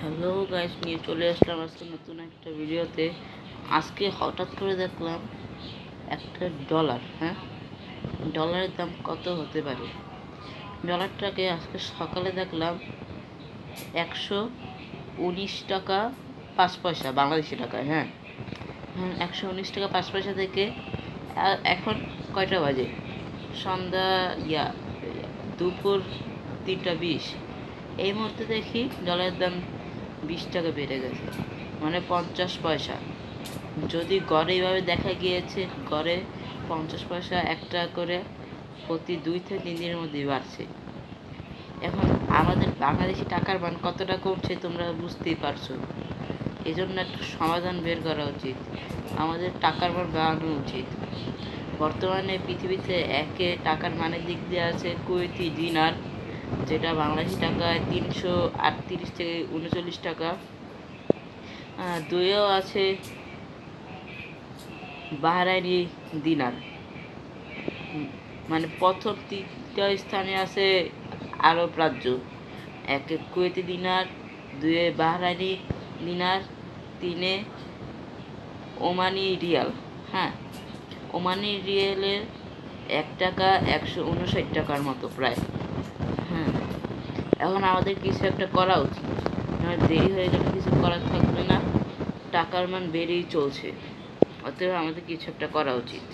Hello guys, নিয়ে চলে আসলাম আজকে নতুন একটা ভিডিওতে। আজকে হঠাৎ করে দেখলাম একটা ডলার, ডলারের দাম কত হতে পারে। ডলারটাকে আজকে সকালে দেখলাম 119 টাকা 5 পয়সা বাংলাদেশি টাকায়। হ্যাঁ, 119 টাকা 5 পয়সা থেকে এখন কয়টা বাজে? সন্ধ্যা দুপুর 3টা 20। এই মুহূর্তে দেখি ডলারের দাম 20 টাকা বেড়ে গেছে, মানে 50 পয়সা। যদি গড়ে এইভাবে দেখা গিয়েছে, গড়ে 50 পয়সা 1 টাকা করে প্রতি 2 থেকে 3 দিনের মধ্যেই বাড়ছে। এখন আমাদের বাংলাদেশি টাকার মান কতটা কমছে তোমরা বুঝতেই পারছো। এই জন্য একটা সমাধান বের করা উচিত, আমাদের টাকার মান বাড়ানো উচিত। বর্তমানে পৃথিবীতে একে টাকার মানের দিক দিয়ে আছে কুয়েতি দিনার, যেটা বাংলাদেশি টাকায় 338 থেকে 39 টাকা। দুইও আছে বাহরাইনি দিনার, মানে প্রথম 3টা স্থানে আছে আরব রাজ্য। একে কুয়েতি দিনার, 2 বাহরাইনি দিনার, 3 ওমানি রিয়াল। ওমানি রিয়ালের 1 টাকা 159 টাকার মতো প্রায়। এখন আমাদের কিছু একটা করা উচিত, দেরি হয়ে গেলে কিছু করার থাকবে না। টাকার মান বেড়েই চলছে, অতএব আমাদের কিছু একটা করা উচিত।